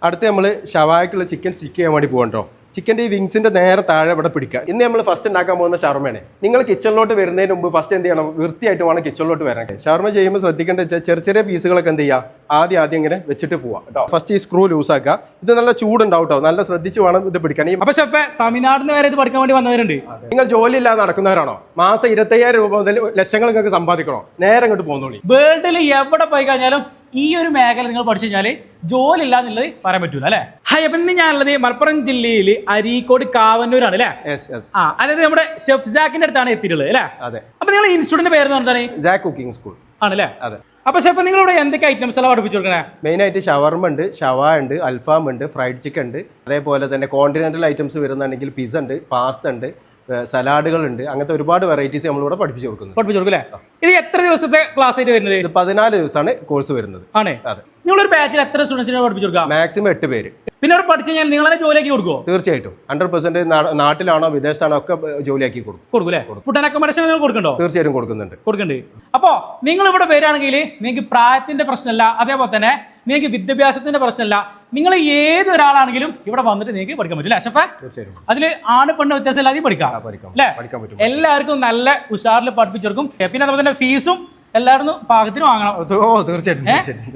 അടുത്ത് നമ്മൾ ഷവായ്ക്കുള്ള chicken stick ചെയ്യാൻ വേണ്ടി പോകണ്ടോ. ചിക്കൻ്റെ ഈ വിങ്സിൻ്റെ നേരെ താഴെ ഇവിടെ പിടിക്കുക. ഇന്ന് നമ്മൾ ഫസ്റ്റ് ഉണ്ടാക്കാൻ പോകുന്ന ഷവർമയാണ്. നിങ്ങൾ കിച്ചണിലോട്ട് വരുന്നതിന് മുമ്പ് ഫസ്റ്റ് എന്ത് ചെയ്യണം, വൃത്തിയായിട്ട് വേണം കിച്ചണിലോട്ട് വരാൻ. ഷവർമ ചെയ്യുമ്പോൾ ശ്രദ്ധിക്കേണ്ട വെച്ചാൽ ചെറിയ ചെറിയ പീസുകളൊക്കെ എന്ത് ചെയ്യുക, ആദ്യം ഇങ്ങനെ വെച്ചിട്ട് പോവാം കേട്ടോ. ഫസ്റ്റ് ഈ സ്ക്രൂ ലൂസ് ആക്കുക. ഇത് നല്ല ചൂടുണ്ടാവും കേട്ടോ, നല്ല ശ്രദ്ധിച്ച് വേണം ഇത് പിടിക്കാൻ. അപ്പൊ ഷെഫേ, തമിഴ്നാടിന് വരെ ഇത് പഠിക്കാൻ വേണ്ടി വന്നവരുണ്ട്. നിങ്ങൾ ജോലി ഇല്ലാതെ നടക്കുന്നവരാണോ, മാസം 25,000 രൂപ മുതൽ ലക്ഷങ്ങൾ നിങ്ങൾക്ക് സമ്പാദിക്കണോ, നേരെ ഇങ്ങോട്ട് പോകുന്നോളി. വേൾഡിൽ എവിടെ പോയി കഴിഞ്ഞാലും ഈ ഒരു മേഖല നിങ്ങൾ പഠിച്ചു കഴിഞ്ഞാൽ ജോലി ഇല്ല എന്നുള്ളത് പറയാൻ പറ്റൂല അല്ലെ. ഹായ്, അപ്പൊ ഇന്ന് ഞാനുള്ളത് മലപ്പുറം ജില്ലയിൽ അരീക്കോട് കാവന്നൂരാണ് അല്ലെ. അതായത് നമ്മുടെ ഷെഫ് ജാക്കിന്റെ അടുത്താണ് എത്തിയിട്ടുള്ളത് അല്ലെ. അതെ. അപ്പൊ നിങ്ങൾ ഇൻസ്റ്റിറ്റ്യൂട്ടിന്റെ പേര് എന്താണ്? ജാക്ക് കുക്കിംഗ് സ്കൂൾ ആണല്ലേ. അതെ. അപ്പൊ ഷെഫ്, നിങ്ങളിവിടെ എന്തൊക്കെ ഐറ്റംസ് എല്ലാം പഠിപ്പിച്ചു കൊടുക്കണേ? മെയിൻ ആയിട്ട് ഷവർമ ഉണ്ട്, ഷവാ ഉണ്ട്, അൽഫാം ഉണ്ട്, ഫ്രൈഡ് ചിക്കൻ ഉണ്ട്. അതേപോലെ തന്നെ കോണ്ടിനെന്റൽ ഐറ്റംസ് വരുന്നുണ്ടെങ്കിൽ പിസ്സ ഉണ്ട്, പാസ്ത ഉണ്ട്, സലാഡുകൾ ഉണ്ട്. അങ്ങനത്തെ ഒരുപാട് വെറൈറ്റീസ് നമ്മളിവിടെ പഠിപ്പിച്ചു കൊടുക്കുന്നു. അല്ലേ. ഇത് എത്ര ദിവസത്തെ ക്ലാസ് ആയിട്ട് വരുന്നത്? ഇത് 14 ദിവസമാണ് കോഴ്സ് വരുന്നത്. ആണ്. അതെ. നിങ്ങളൊരു ബാച്ചിൽ എത്ര സ്റ്റുഡൻസിനെ പഠിപ്പിച്ചു കൊടുക്കാം? മാക്സിമം 8 പേര്. പിന്നെ അവർ പഠിച്ചു കഴിഞ്ഞാൽ നിങ്ങൾ തന്നെ ജോലിയാക്കി കൊടുക്കുമോ? തീർച്ചയായിട്ടും 100% നാട്ടിലാണോ വിദേശത്താണോ ഒക്കെ ജോലിയാക്കി കൊടുക്കും. ഫുഡ് ആൻഡ് അക്കോമഡേഷൻ നിങ്ങൾ കൊടുക്കണ്ടോ? തീർച്ചയായും കൊടുക്കുന്നുണ്ട്. അപ്പോ നിങ്ങൾ ഇവിടെ വരികയാണെങ്കിൽ നിങ്ങൾക്ക് പ്രായത്തിന്റെ പ്രശ്നമല്ല, അതേപോലെ തന്നെ നിങ്ങൾക്ക് വിദ്യാഭ്യാസത്തിന്റെ പ്രശ്നമല്ല. നിങ്ങൾ ഏതൊരാളാണെങ്കിലും ഇവിടെ വന്നിട്ട് നിങ്ങൾക്ക് പഠിക്കാൻ പറ്റും. ഷെഫേ, അതിൽ ആണ് പെണ്ണ് വ്യത്യാസം ഇല്ലാതെ പഠിക്കാം അല്ലേ. എല്ലാവർക്കും നല്ല ഉഷാറിൽ പഠിപ്പിച്ചെടുക്കും. പിന്നെ അതുപോലെ തന്നെ ഫീസും എല്ലാവരും പാകത്തിന് വാങ്ങണം. തീർച്ചയായിട്ടും.